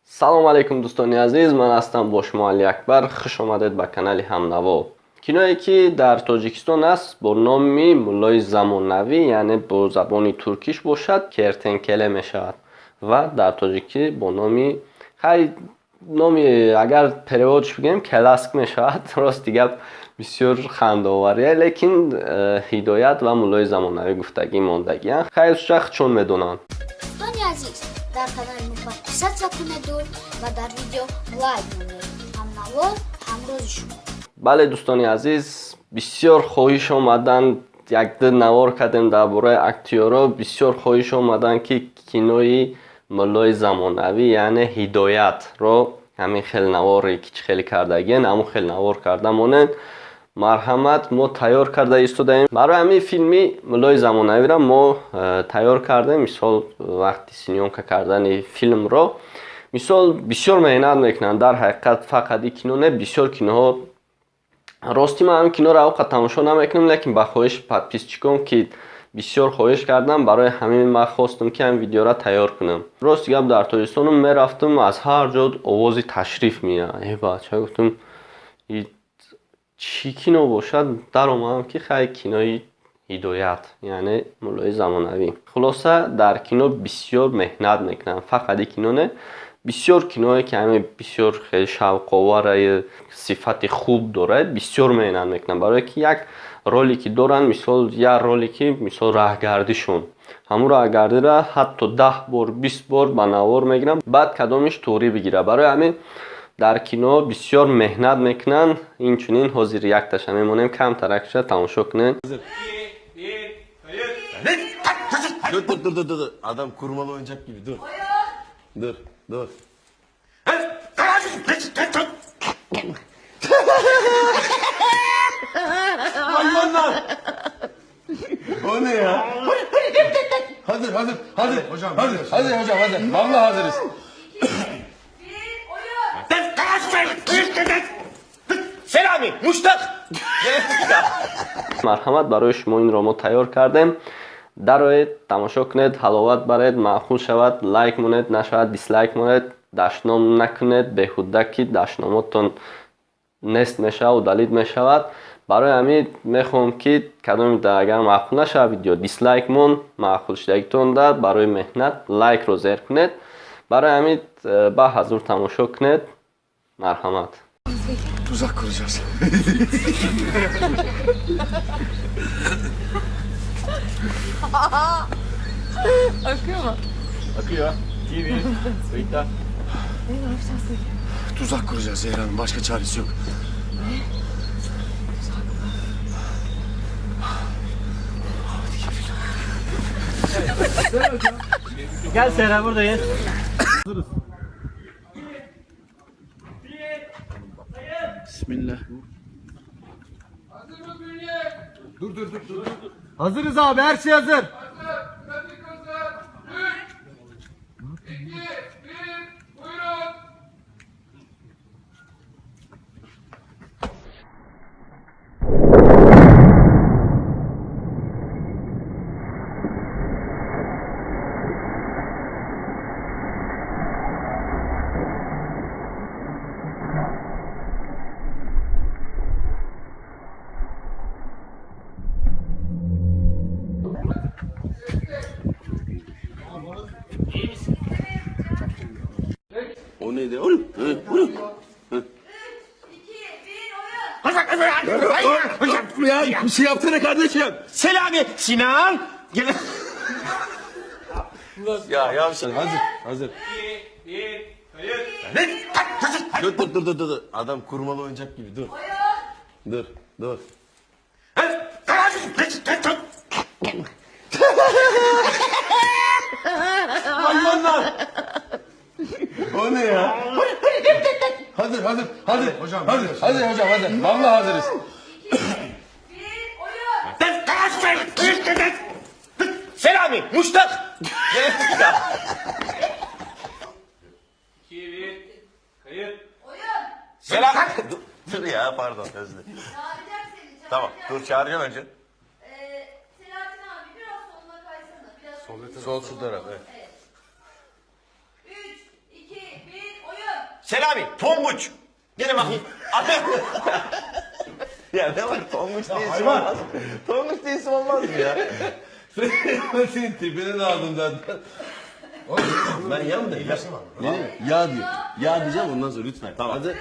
салом алейкум дӯстони азиз, ман ҳастам бошмоали акбар. хуш омадед ба канали ҳамнаво. киное ки дар тоҷикистон аст бо номи муллои замонавӣ, яъне бо забони туркиш бошад кертенкеле мешавад ва дар тоҷикӣ бо номи агар переводш бигем келаск мешавад. рости гап бисёр хандаовария, лекин ҳидоят ва муллои замонавӣ гуфтагӣ мондагиянд. хайр шах чун медонанд. Дӯстони азиз, дар канали мо подписатсия кунед ва дар видео лайк монед. Ҳамнаво ҳамроҳи шумо. бале дӯстони азиз, бисёр хоҳиш омаданд, якдил навор кардем дар бораи актёро. бисёр хоҳиш омаданд ки кинои муллои замонавӣ, яъне ҳидоятро ҳамин хел навори ки чӣ хеле кардагиен, ҳамон хел навор карда монед. марҳамат, мо тайёр карда истодаем. барои ҳамин филми муллои замонавиро мо тайёр кардем. мисол вақти синёмка кардани филмро мисол бисёр меҳнат мекунанд. дар ҳақиқат фақат ин кино не, бисёр киноҳо рости ман ҳамин киноро авқа тамошо намекунам, лекин ба хоҳиши подписчиком ки бисёр хоҳиш кардам, барои ҳамин ман хостам ки ҳамин видеоро тайёр кунам. рости гап дар тоҷикистон мерафтам, аз ҳар ҷо овози ташриф меояд. бача гуфтам чӣ кино бошад, даромадам ки хай кинои ҳидоят, яъне муллои замонавӣ. хулоса дар кино бисёр меҳнат мекунам. фақат ин кино не, бисёр киное ки ҳамин бисёр хеле шавқовара, сифати хуб дорад, бисёр меҳнат мекунам. барое ки як роли ки доранд, мисол як роли ки мисол раҳгардишон, ҳамун раҳгардиро ҳатто 10 бор 20 бор ба навор мегирам, баъд кадомиш туғри бигира. барои ҳамин дар кино бисёр меҳнат мекунанд. инчунин ҳозир якташа мемонем, камтаракша тамошо кунед. Dur. Adam kurmalı oyuncak gibi dur. Dur. Hayvanlar. O ne ya? Hazır. Hocam. Vallahi hazırız. Selami, Muştak. марҳамат, барои шумо инро мо тайёр кардем. дароед тамошо кунед, ҳаловат баред, маъқул шавад, лайк монед, нашавад дислайк монед, дашном накунед беҳуда ки дашномотон нест мешавад, удалид мешавад. барои ҳамин мехоҳам ки кадомида агар маъқул нашавад видео дислайк мон, маъқул шудагитонда барои меҳнат лайкро зер кунед. барои ҳамин ба ҳазур тамошо кунед. марҳамат. Tuzak kuracağız. Akıyor mu? Akıyor. TV, kayıtta. Ne yapacağız peki? Tuzak kuracağız Zehra, başka çaresi yok. Gel Serra, buradayız. Bismillah. Dur. Hazırız abi, her şey hazır. Buyurun. O neydi? Oğlum. Ya bir şey yapsana kardeşim. Selami, Sinan. Gel. Ya yavşan hazır. Dur. Adam kurmalı oyuncak gibi dur. Dur. Hayvanlar. O ne ya? Hazır. Hocam, Hazır. Vallahi hazırız. Selami, Muştak. 2, 1, kayıt. Selami. Dur ya pardon özür dilerim. Tamam dur çağıracağım önce. Selahattin abi biraz soluna kaysana. Sol şu taraf evet. 3, 2, 1. Selami, Tonguç. Gene bakayım. Ya ne var Tonguç diye isim olmaz. Tonguç diye isim olmaz mı ya? Senin tipini de aldım zaten. Ben yan mı? Ya diyor. Ya diyeceğim ondan sonra lütfen. Tamam. Hadi.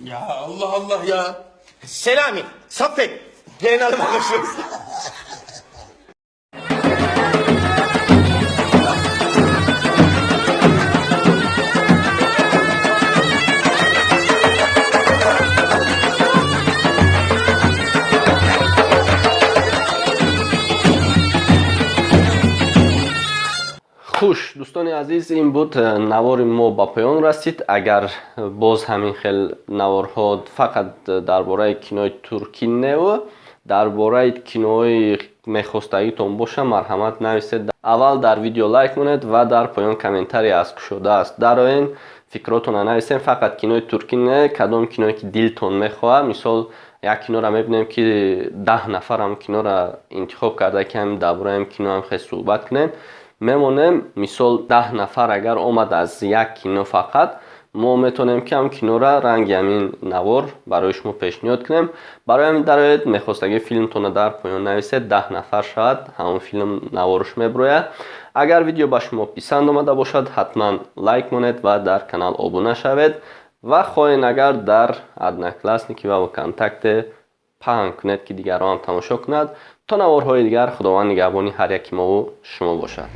Ya Allah Allah ya. Selami, Saffet. Gelin hanım konuşuyoruz. хуш дӯстони азиз, ин буд навори мо ба поён расид. Агар боз ҳамин хел наворҳо фақат дар бораи кинои туркӣ неву дар бораи кинои мехостагитон боша, марҳамат нависед. Аввал дар видео лайк монед ва дар поён комментарий аст кушода аст. Дароин фикротонро нависем. Фақат кинои туркӣ не, кадом киное ки дилтон мехоҳад. Мисол як киноро мебинем ки 10 нафарам киноро интихоб карда ки ҳамин дар бораи кино ҳам хел суҳбат кунем. мемонем мисол 10 нафар агар омад аз як кино фақат, мо метонем ки ҳам киноро ранги ҳамин навор барои шумо пешниҳод кунем. барои ҳамин дарояд мехостаги филмтонро дар поён нависед, 10 нафар шавад, ҳамон филм наворуш меброяд. агар видео ба шумо писанд омада бошад, ҳатман лайк монед ва дар канал обуна шавед ва хоҳед агар дар одноклассники ва контакте паҳн кунед ки дигарҳо ҳам тамошо кунад. то наворҳои дигар, худованд нигаҳбони ҳар яки мову шумо бошад.